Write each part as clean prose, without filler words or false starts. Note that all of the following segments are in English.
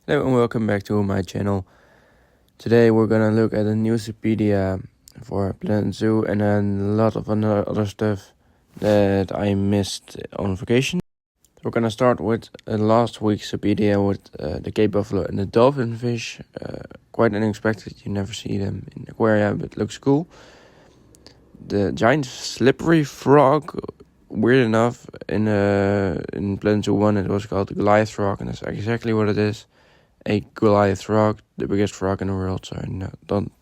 Hello and welcome back to my channel. Today we're gonna look at a new Zoopedia for Planet Zoo and a lot of other stuff that I missed on vacation. So we're gonna start with last week's Zoopedia with the Cape Buffalo and the dolphin fish. Quite unexpected, you never see them in the aquarium, but it looks cool. The giant slippery frog, weird enough, in Planet Zoo 1 it was called the Goliath frog, and that's exactly what it is. A Goliath frog, the biggest frog in the world, so I don't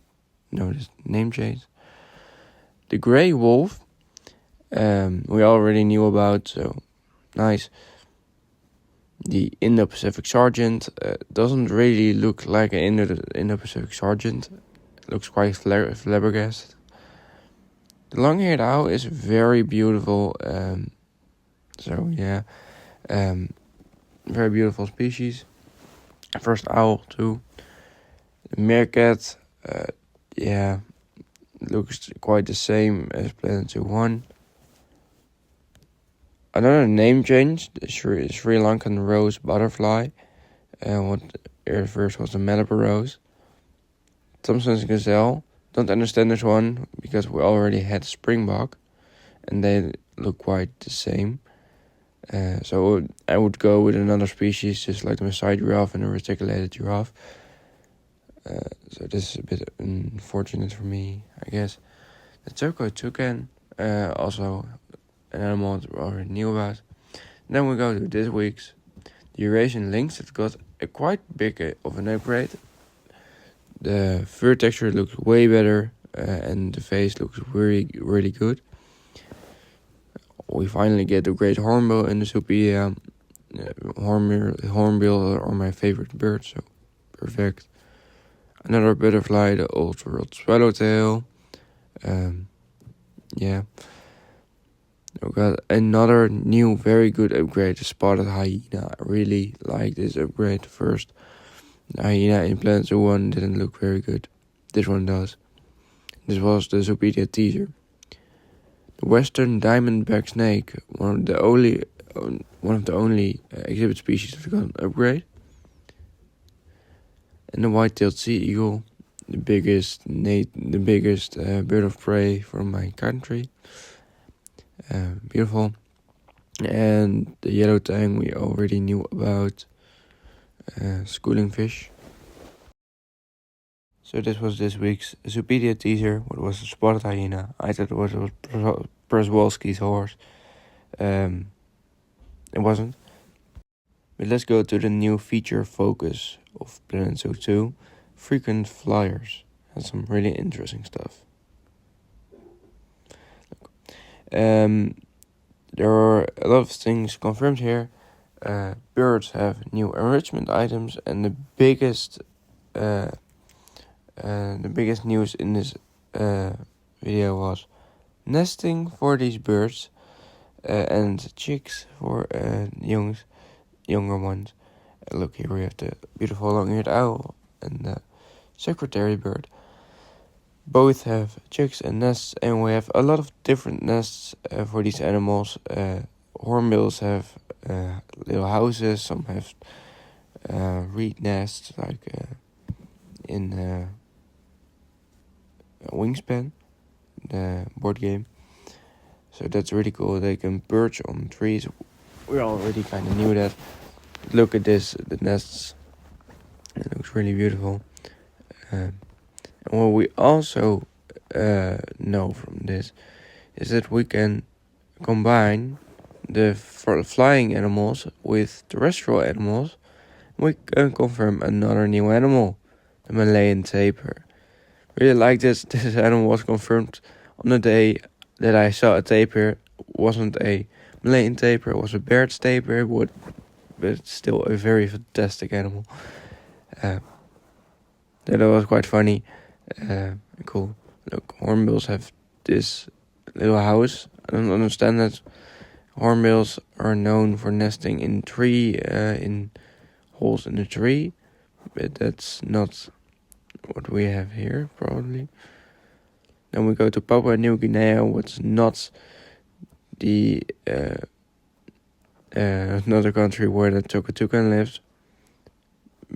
know this name change. The gray wolf, we already knew about, so nice. The Indo-Pacific sergeant doesn't really look like an Indo-Pacific sergeant. It looks quite flabbergasted. The long-haired owl is very beautiful. Very beautiful species. First owl too. The meerkat, looks quite the same as Planet Zoo 1. Another name change, the Sri Lankan rose butterfly. What first was the Malibu rose. Thompson's gazelle. Don't understand this one because we already had springbok, and they look quite the same. So I would go with another species, just like the Maasai giraffe and the reticulated giraffe. So this is a bit unfortunate for me, I guess. The turquoise toucan, also an animal that we already knew about. Then we go to this week's. The Eurasian lynx that got a quite big of an upgrade. The fur texture looks way better, and the face looks really, really good. We finally get the great hornbill in the Zoopedia. Hornbill are my favorite birds, so perfect. Another butterfly, the old-world swallowtail. We got another new, very good upgrade, the spotted hyena. I really like this upgrade first. The hyena in Planet Zoo 1 didn't look very good. This one does. This was the Zoopedia teaser. The western diamondback snake, one of the only exhibit species that got an upgrade. And the white-tailed sea eagle, the biggest bird of prey from my country. Beautiful. And the yellow tang we already knew about. Schooling fish. So this was this week's Zoopedia teaser. What was the spotted hyena? I thought it was Przewalski's horse. It wasn't. But let's go to the new feature focus of Planet Zoo 2. Frequent flyers. Has some really interesting stuff. There are a lot of things confirmed here. Birds have new enrichment items, and the biggest news in this video was nesting for these birds and chicks for younger ones. Look, here we have the beautiful long-eared owl and the secretary bird. Both have chicks and nests, and we have a lot of different nests for these animals. Hornbills have little houses, some have reed nests, like in Wingspan, the board game. So that's really cool. They can perch on trees. We already kind of knew that. Look at this, the nests. It looks really beautiful. And what we also know from this is that we can combine the flying animals with terrestrial animals. We can confirm another new animal, the Malayan tapir. Really like this. This animal was confirmed on the day that I saw a tapir. It wasn't a Malayan tapir, it was a Baird's tapir, but it's still a very fantastic animal. That was quite funny. Cool. Look, hornbills have this little house. I don't understand that. Hornbills are known for nesting in holes in the tree, but that's not what we have here, probably. Then we go to Papua New Guinea, which is not the another country where the toucan lives,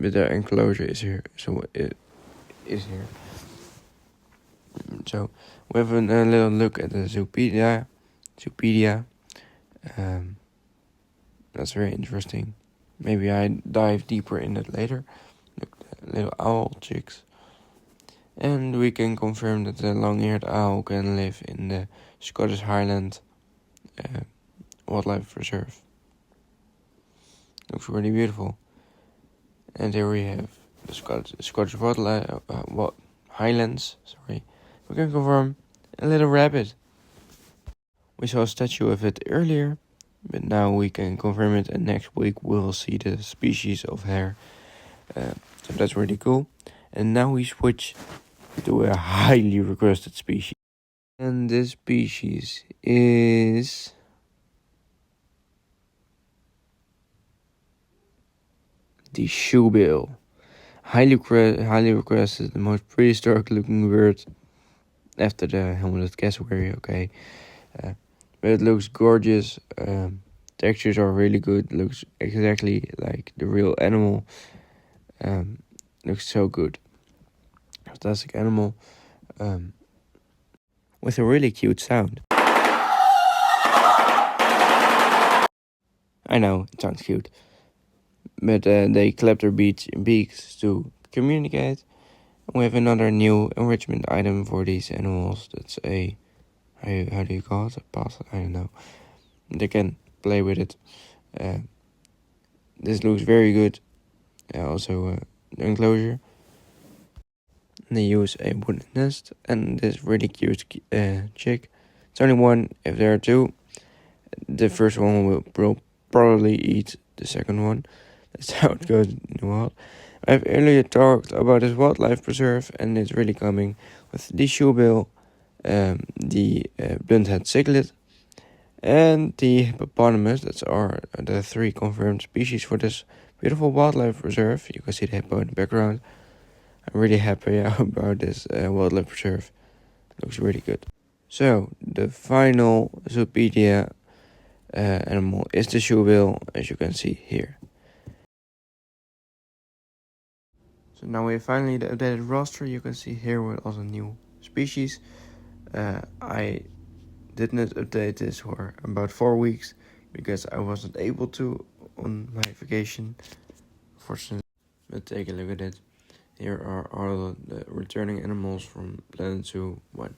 but the enclosure is here, so it is here. So we have a little look at the Zoopedia. That's very interesting. Maybe I dive deeper in that later. Look, the little owl chicks. And we can confirm that the long-eared owl can live in the Scottish Highland Wildlife Reserve. Looks really beautiful. And here we have the Scottish Wildlife Highlands. Sorry, we can confirm a little rabbit. We saw a statue of it earlier, but now we can confirm it. And next week we'll see the species of hare. So that's really cool. And now we switch to a highly requested species. And this species is the shoebill. Highly requested, the most prehistoric looking bird after the helmeted cassowary, okay. But it looks gorgeous. Textures are really good. Looks exactly like the real animal. Looks so good. Fantastic animal. With a really cute sound. I know, it sounds cute. But they clap their beaks to communicate. We have another new enrichment item for these animals. That's a, how do you call it? A puzzle? I don't know. They can play with it. This looks very good. Also, the enclosure. They use a wooden nest and this really cute chick. It's only one. If there are two, the first one will probably eat the second one. That's how it goes in the wild. I've earlier talked about this wildlife preserve, and it's really coming with the shoebill, the blunt-head cichlid, and the hippopotamus. That's are the 3 confirmed species for this beautiful wildlife reserve. You can see the hippo in the background. I'm really happy about this wildlife preserve. It looks really good. So the final Zoopedia animal is the shoebill, as you can see here. So now we have finally the updated roster. You can see here with all the new species. I did not update this for about 4 weeks because I wasn't able to on my vacation, fortunately. But take a look at it. Here are all the returning animals from Planet Zoo 1.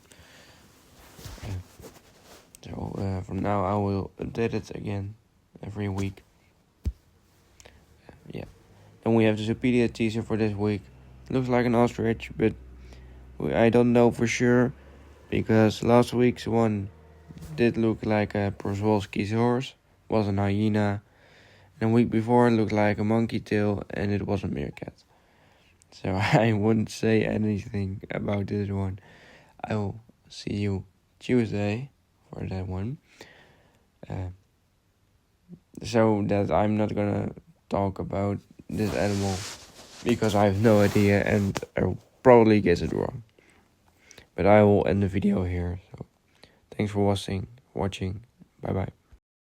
So from now I will update it again every week. Yeah. Then we have the Zoopedia teaser for this week. Looks like an ostrich, but I don't know for sure because last week's one did look like a Przewalski's horse, was an hyena, and the week before it looked like a monkey tail, and it was a meerkat. So I wouldn't say anything about this one. I will see you Tuesday for that one. So that I'm not gonna talk about this animal because I have no idea and I'll probably guess it wrong. But I will end the video here. So thanks for watching. Bye bye.